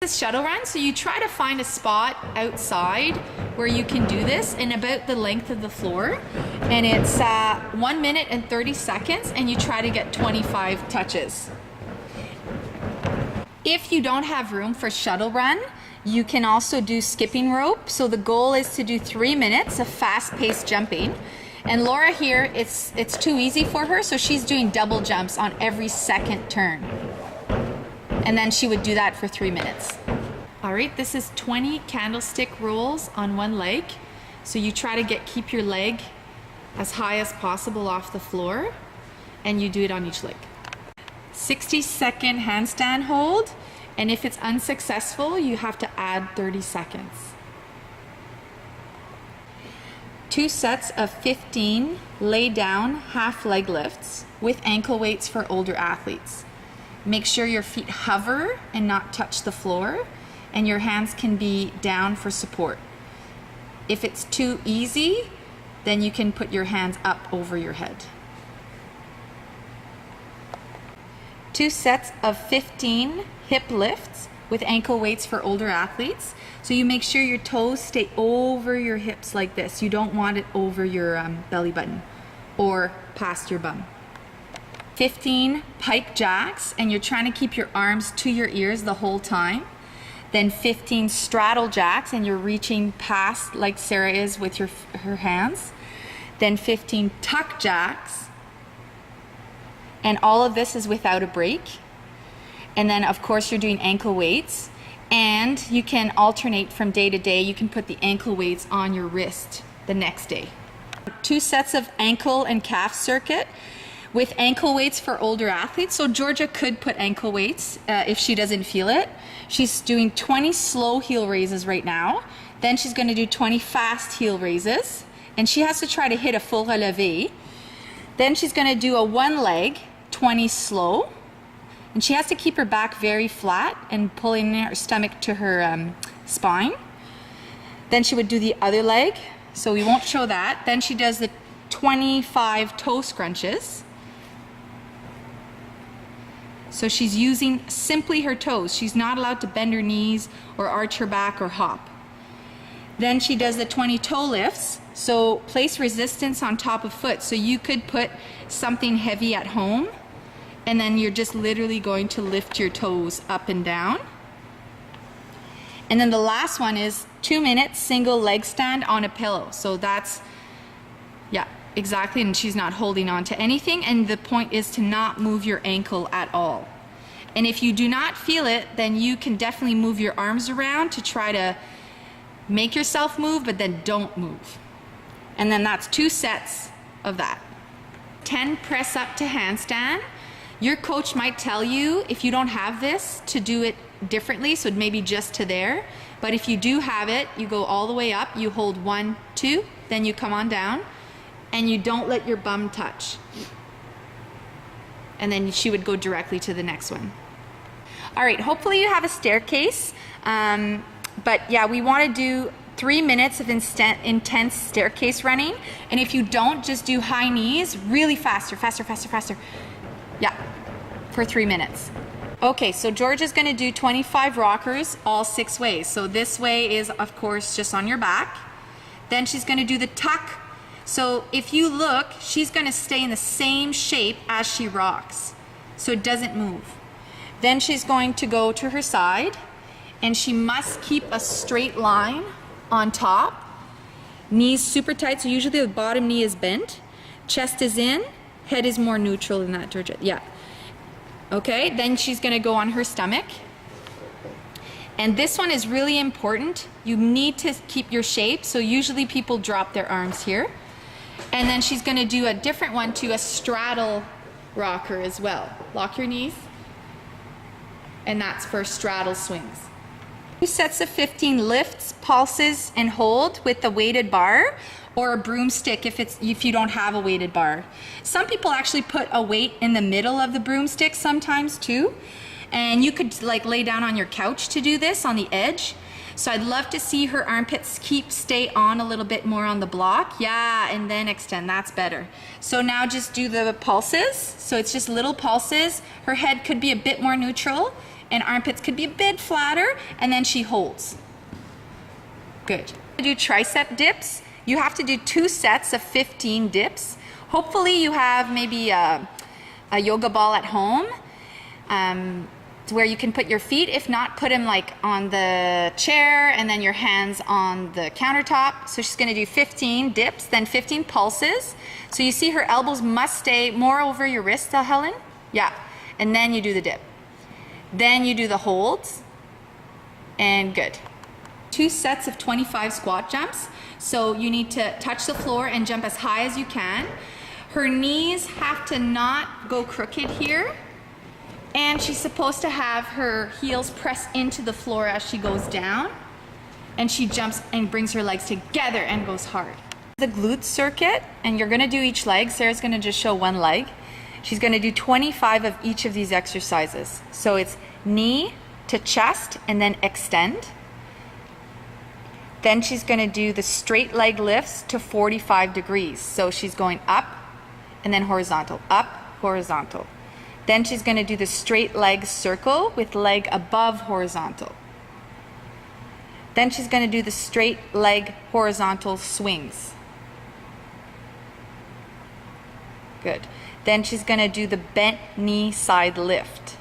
Shuttle run, so you try to find a spot outside where you can do this in about the length of the floor, and it's 1 minute and 30 seconds, and you try to get 25 touches. If you don't have room for shuttle run, you can also do skipping rope. So the goal is to do 3 minutes of fast-paced jumping. And Laura here, it's too easy for her, so she's doing double jumps on every second turn. And then she would do that for 3 minutes. All right, this is 20 candlestick rolls on one leg. So you try to keep your leg as high as possible off the floor, and you do it on each leg. 60-second handstand hold, and if it's unsuccessful, you have to add 30 seconds. 2 sets of 15 lay down half leg lifts with ankle weights for older athletes. Make sure your feet hover and not touch the floor, and your hands can be down for support. If it's too easy, then you can put your hands up over your head. 2 sets of 15 hip lifts with ankle weights for older athletes. So you make sure your toes stay over your hips like this. You don't want it over your belly button or past your bum. 15 pike jacks, and you're trying to keep your arms to your ears the whole time. Then 15 straddle jacks, and you're reaching past like Sarah is with her hands. Then 15 tuck jacks, and all of this is without a break. And then of course you're doing ankle weights, and you can alternate from day to day. You can put the ankle weights on your wrist the next day. 2 sets of ankle and calf circuit with ankle weights for older athletes. So Georgia could put ankle weights if she doesn't feel it. She's doing 20 slow heel raises right now. Then she's gonna do 20 fast heel raises, and she has to try to hit a full relevé. Then she's gonna do a one leg, 20 slow, and she has to keep her back very flat and pulling her stomach to her spine. Then she would do the other leg, so we won't show that. Then she does the 25 toe scrunches. So she's using simply her toes. She's not allowed to bend her knees or arch her back or hop. Then she does the 20 toe lifts. So place resistance on top of foot. So you could put something heavy at home, and then you're just literally going to lift your toes up and down. And then the last one is 2 minutes single leg stand on a pillow. So that's, yeah, exactly, and she's not holding on to anything, and the point is to not move your ankle at all. And if you do not feel it, then you can definitely move your arms around to try to make yourself move, but then don't move. And then that's 2 sets of that. 10 press up to handstand. Your coach might tell you, if you don't have this, to do it differently, so maybe just to there. But if you do have it, you go all the way up, you hold 1, 2, then you come on down, and you don't let your bum touch. And then she would go directly to the next one. All right, hopefully you have a staircase. But yeah, we want to do 3 minutes of intense staircase running. And if you don't, just do high knees really faster. Yeah, for 3 minutes. Okay, so George is going to do 25 rockers all 6 ways. So this way is, of course, just on your back. Then she's going to do the tuck. So if you look, she's going to stay in the same shape as she rocks, so it doesn't move. Then she's going to go to her side, and she must keep a straight line on top. Knees super tight, so usually the bottom knee is bent. Chest is in, head is more neutral than that, Georgia. Yeah. Okay, then she's going to go on her stomach. And this one is really important. You need to keep your shape, so usually people drop their arms here. And then she's going to do a different one to a straddle rocker as well. Lock your knees. And that's for straddle swings. 2 sets of 15 lifts, pulses, and hold with a weighted bar or a broomstick if you don't have a weighted bar. Some people actually put a weight in the middle of the broomstick sometimes too. And you could like lay down on your couch to do this on the edge. So I'd love to see her armpits stay on a little bit more on the block. Yeah, and then extend, that's better. So now just do the pulses. So it's just little pulses. Her head could be a bit more neutral, and armpits could be a bit flatter, and then she holds. Good. To do tricep dips, you have to do 2 sets of 15 dips. Hopefully you have maybe a yoga ball at home where you can put your feet. If not, put them like on the chair and then your hands on the countertop. So she's gonna do 15 dips, then 15 pulses. So you see her elbows must stay more over your wrist, Helen? Yeah, and then you do the dip. Then you do the holds, and good. 2 sets of 25 squat jumps. So you need to touch the floor and jump as high as you can. Her knees have to not go crooked here. And she's supposed to have her heels press into the floor as she goes down. And she jumps and brings her legs together and goes hard. The glute circuit, and you're gonna do each leg. Sarah's gonna just show one leg. She's gonna do 25 of each of these exercises. So it's knee to chest and then extend. Then she's gonna do the straight leg lifts to 45 degrees. So she's going up and then horizontal, up, horizontal. Then she's gonna do the straight leg circle with leg above horizontal. Then she's gonna do the straight leg horizontal swings. Good. Then she's gonna do the bent knee side lift.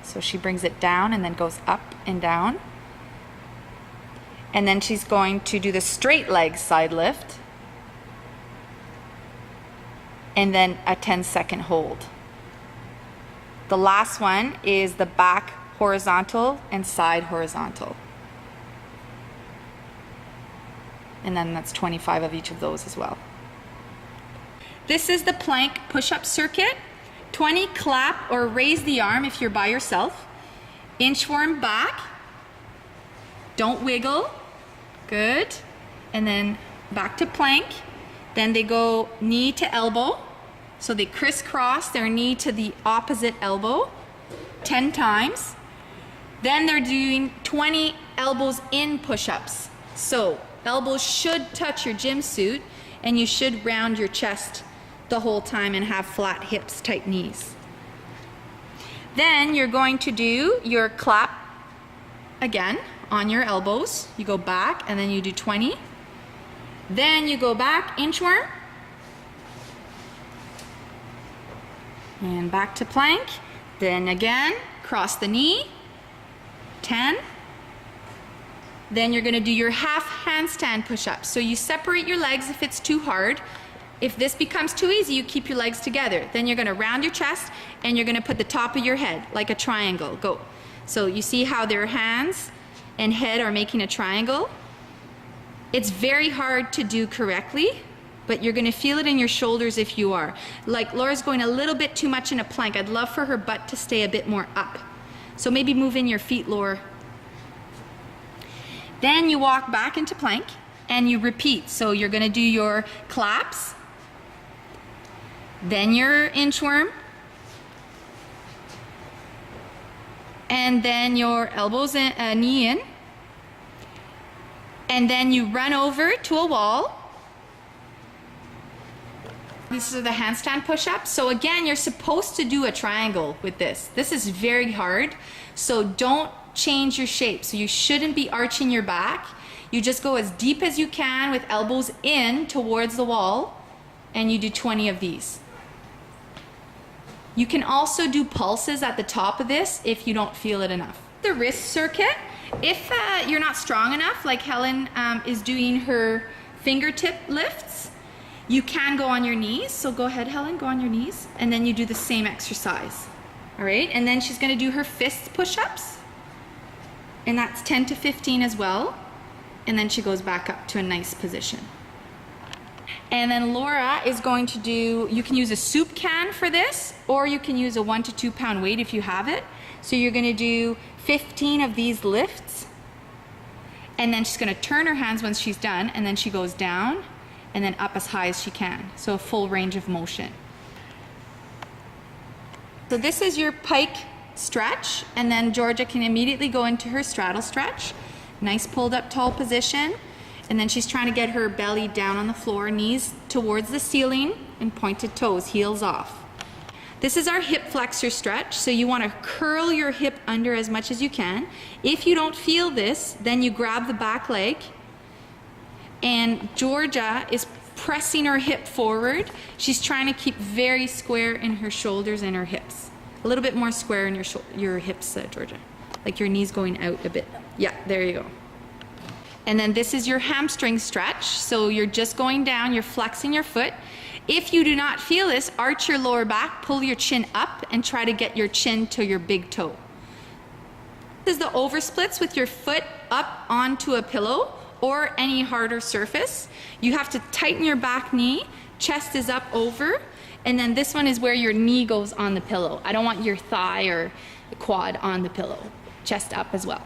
So she brings it down and then goes up and down. And then she's going to do the straight leg side lift. And then a 10-second hold. The last one is the back horizontal and side horizontal. And then that's 25 of each of those as well. This is the plank push-up circuit. 20 clap or raise the arm if you're by yourself. Inchworm back. Don't wiggle. Good. And then back to plank. Then they go knee to elbow. So they crisscross their knee to the opposite elbow 10 times. Then they're doing 20 elbows in push-ups. So elbows should touch your gym suit and you should round your chest the whole time and have flat hips, tight knees. Then you're going to do your clap again on your elbows. You go back and then you do 20. Then you go back, inchworm. And back to plank. Then again, cross the knee. 10. Then you're gonna do your half handstand push-ups. So you separate your legs if it's too hard. If this becomes too easy, you keep your legs together. Then you're gonna round your chest and you're gonna put the top of your head like a triangle. Go. So you see how their hands and head are making a triangle? It's very hard to do correctly, but you're gonna feel it in your shoulders if you are. Like Laura's going a little bit too much in a plank. I'd love for her butt to stay a bit more up. So maybe move in your feet, Laura. Then you walk back into plank and you repeat. So you're gonna do your claps, then your inchworm, and then your elbows in, knee in, and then you run over to a wall. These are the handstand push-ups. So again, you're supposed to do a triangle with this. This is very hard, so don't change your shape. So you shouldn't be arching your back. You just go as deep as you can with elbows in towards the wall, and you do 20 of these. You can also do pulses at the top of this if you don't feel it enough. The wrist circuit, if you're not strong enough, like Helen is doing her fingertip lifts, you can go on your knees. So go ahead, Helen, go on your knees, and then you do the same exercise. All right, and then she's gonna do her fist push-ups, and that's 10 to 15 as well. And then she goes back up to a nice position. And then Laura is going to do, you can use a soup can for this, or you can use a 1 to 2 pound weight if you have it. So you're gonna do 15 of these lifts, and then she's gonna turn her hands once she's done, and then she goes down, and then up as high as she can. So a full range of motion. So this is your pike stretch, and then Georgia can immediately go into her straddle stretch. Nice pulled up tall position. And then she's trying to get her belly down on the floor, knees towards the ceiling, and pointed toes, heels off. This is our hip flexor stretch, so you want to curl your hip under as much as you can. If you don't feel this, then you grab the back leg, and Georgia is pressing her hip forward. She's trying to keep very square in her shoulders and her hips. A little bit more square in your hips, Georgia. Like your knees going out a bit. Yeah, there you go. And then this is your hamstring stretch. So you're just going down, you're flexing your foot. If you do not feel this, arch your lower back, pull your chin up, and try to get your chin to your big toe. This is the oversplits with your foot up onto a pillow or any harder surface. You have to tighten your back knee, chest is up over, and then this one is where your knee goes on the pillow. I don't want your thigh or the quad on the pillow. Chest up as well.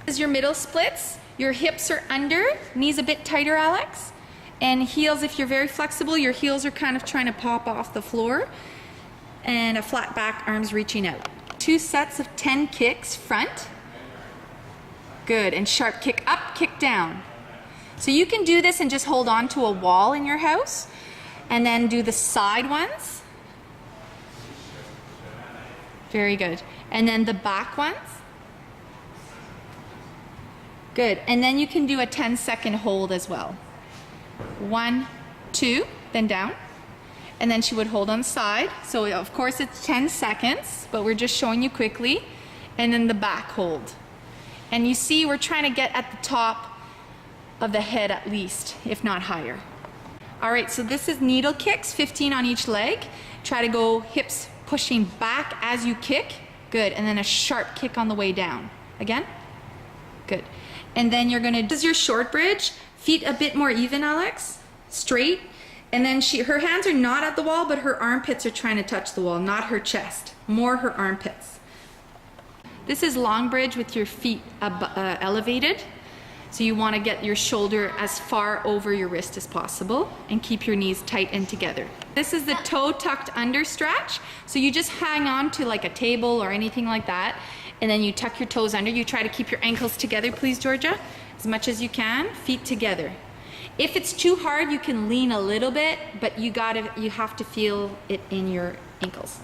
This is your middle splits. Your hips are under, knees a bit tighter, Alex. And heels, if you're very flexible, your heels are kind of trying to pop off the floor. And a flat back, arms reaching out. 2 sets of 10 kicks, front. Good, and sharp kick up, kick down. So you can do this and just hold on to a wall in your house. And then do the side ones. Very good. And then the back ones. Good, and then you can do a 10-second hold as well. 1, 2, then down. And then she would hold on the side. So of course it's 10 seconds, but we're just showing you quickly. And then the back hold. And you see we're trying to get at the top of the head at least, if not higher. All right, so this is needle kicks, 15 on each leg. Try to go hips pushing back as you kick. Good, and then a sharp kick on the way down. Again, good. And then you're gonna, this is your short bridge. Feet a bit more even, Alex, straight. And then her hands are not at the wall, but her armpits are trying to touch the wall, not her chest, more her armpits. This is long bridge with your feet elevated. So you wanna get your shoulder as far over your wrist as possible and keep your knees tight and together. This is the toe tucked under stretch. So you just hang on to like a table or anything like that, and then you tuck your toes under. You try to keep your ankles together, please, Georgia, as much as you can, feet together. If it's too hard, you can lean a little bit, but you have to feel it in your ankles.